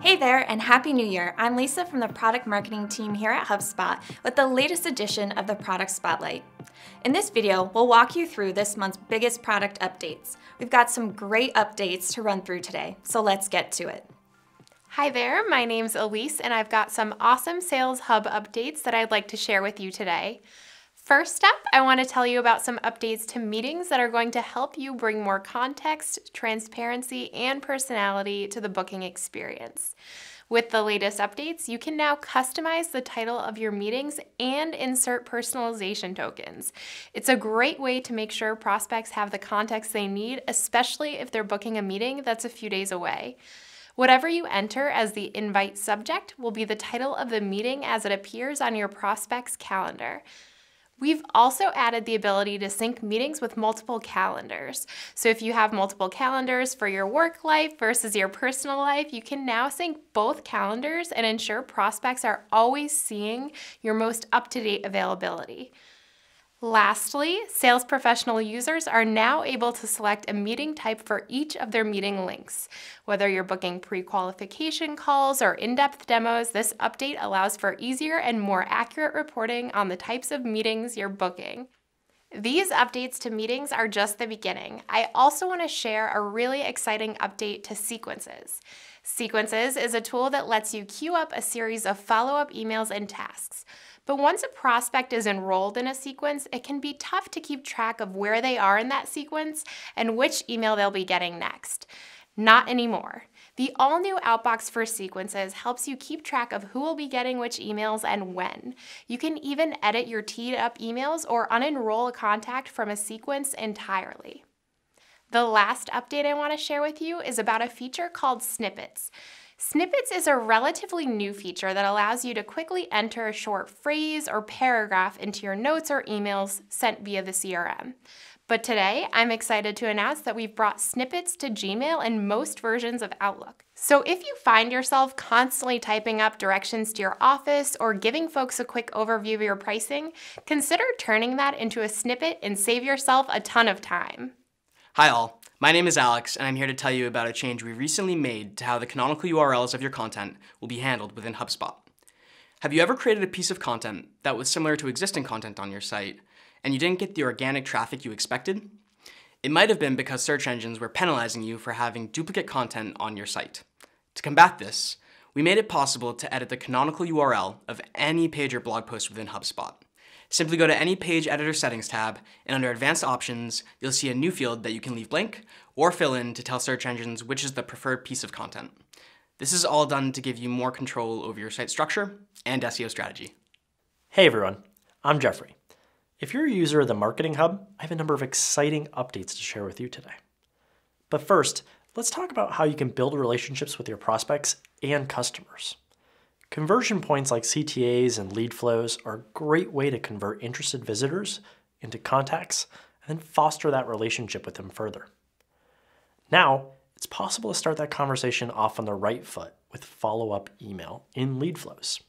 Hey there, and Happy New Year! I'm Lisa from the product marketing team here at HubSpot with the latest edition of the Product Spotlight. In this video, we'll walk you through this month's biggest product updates. We've got some great updates to run through today, so let's get to it. Hi there, my name's Elise, and I've got some awesome Sales Hub updates that I'd like to share with you today. First up, I want to tell you about some updates to meetings that are going to help you bring more context, transparency, and personality to the booking experience. With the latest updates, you can now customize the title of your meetings and insert personalization tokens. It's a great way to make sure prospects have the context they need, especially if they're booking a meeting that's a few days away. Whatever you enter as the invite subject will be the title of the meeting as it appears on your prospect's calendar. We've also added the ability to sync meetings with multiple calendars. So if you have multiple calendars for your work life versus your personal life, you can now sync both calendars and ensure prospects are always seeing your most up-to-date availability. Lastly, sales professional users are now able to select a meeting type for each of their meeting links. Whether you're booking pre-qualification calls or in-depth demos, this update allows for easier and more accurate reporting on the types of meetings you're booking. These updates to meetings are just the beginning. I also want to share a really exciting update to Sequences. Sequences is a tool that lets you queue up a series of follow-up emails and tasks. But once a prospect is enrolled in a sequence, it can be tough to keep track of where they are in that sequence and which email they'll be getting next. Not anymore. The all-new Outbox for Sequences helps you keep track of who will be getting which emails and when. You can even edit your teed-up emails or unenroll a contact from a sequence entirely. The last update I want to share with you is about a feature called Snippets. Snippets is a relatively new feature that allows you to quickly enter a short phrase or paragraph into your notes or emails sent via the CRM. But today, I'm excited to announce that we've brought Snippets to Gmail and most versions of Outlook. So if you find yourself constantly typing up directions to your office or giving folks a quick overview of your pricing, consider turning that into a snippet and save yourself a ton of time. Hi all, my name is Alex and I'm here to tell you about a change we recently made to how the canonical URLs of your content will be handled within HubSpot. Have you ever created a piece of content that was similar to existing content on your site and you didn't get the organic traffic you expected? It might have been because search engines were penalizing you for having duplicate content on your site. To combat this, we made it possible to edit the canonical URL of any page or blog post within HubSpot. Simply go to any page editor settings tab, and under advanced options, you'll see a new field that you can leave blank or fill in to tell search engines which is the preferred piece of content. This is all done to give you more control over your site structure and SEO strategy. Hey everyone, I'm Jeffrey. If you're a user of the Marketing Hub, I have a number of exciting updates to share with you today. But first, let's talk about how you can build relationships with your prospects and customers. Conversion points like CTAs and lead flows are a great way to convert interested visitors into contacts and then foster that relationship with them further. Now, it's possible to start that conversation off on the right foot with follow-up email in lead flows.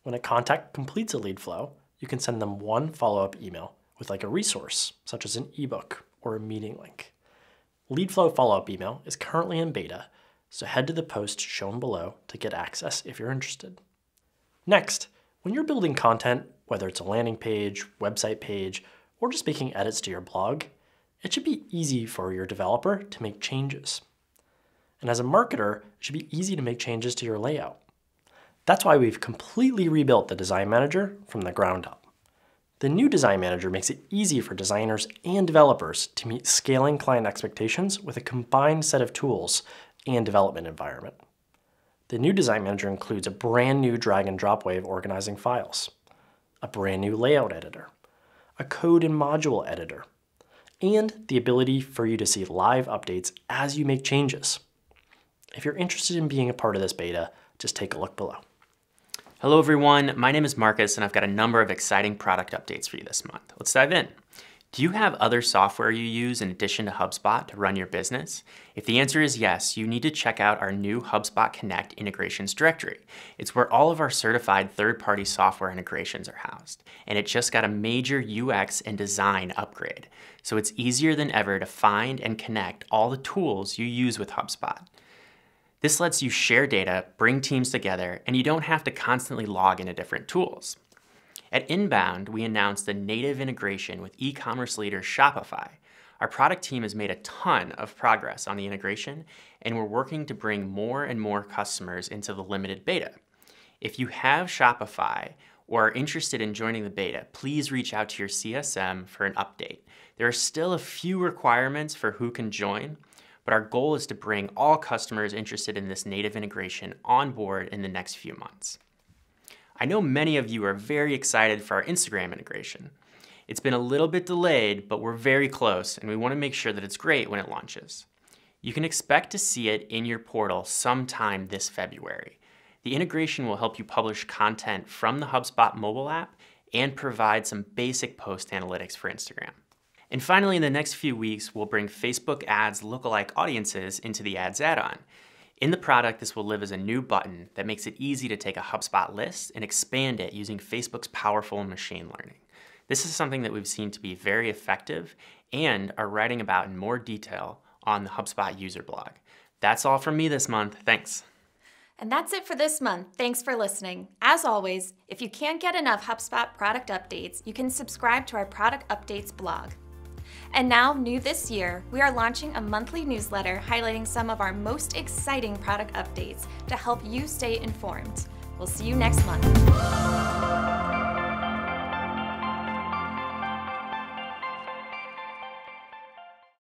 When a contact completes a lead flow, you can send them one follow-up email with like a resource, such as an ebook or a meeting link. Lead flow follow-up email is currently in beta, so head to the post shown below to get access if you're interested. Next, when you're building content, whether it's a landing page, website page, or just making edits to your blog, it should be easy for your developer to make changes. And as a marketer, it should be easy to make changes to your layout. That's why we've completely rebuilt the Design Manager from the ground up. The new Design Manager makes it easy for designers and developers to meet scaling client expectations with a combined set of tools and development environment. The new Design Manager includes a brand new drag and drop way of organizing files, a brand new layout editor, a code and module editor, and the ability for you to see live updates as you make changes. If you're interested in being a part of this beta, just take a look below. Hello everyone, my name is Marcus and I've got a number of exciting product updates for you this month. Let's dive in. Do you have other software you use in addition to HubSpot to run your business? If the answer is yes, you need to check out our new HubSpot Connect integrations directory. It's where all of our certified third-party software integrations are housed, and it just got a major UX and design upgrade. So it's easier than ever to find and connect all the tools you use with HubSpot. This lets you share data, bring teams together, and you don't have to constantly log into different tools. At Inbound, we announced a native integration with e-commerce leader Shopify. Our product team has made a ton of progress on the integration, and we're working to bring more and more customers into the limited beta. If you have Shopify or are interested in joining the beta, please reach out to your CSM for an update. There are still a few requirements for who can join, but our goal is to bring all customers interested in this native integration on board in the next few months. I know many of you are very excited for our Instagram integration. It's been a little bit delayed, but we're very close, and we want to make sure that it's great when it launches. You can expect to see it in your portal sometime this February. The integration will help you publish content from the HubSpot mobile app and provide some basic post analytics for Instagram. And finally, in the next few weeks, we'll bring Facebook ads lookalike audiences into the ads add-on. In the product, this will live as a new button that makes it easy to take a HubSpot list and expand it using Facebook's powerful machine learning. This is something that we've seen to be very effective and are writing about in more detail on the HubSpot user blog. That's all from me this month. Thanks. And that's it for this month. Thanks for listening. As always, if you can't get enough HubSpot product updates, you can subscribe to our product updates blog. And now, new this year, we are launching a monthly newsletter highlighting some of our most exciting product updates to help you stay informed. We'll see you next month.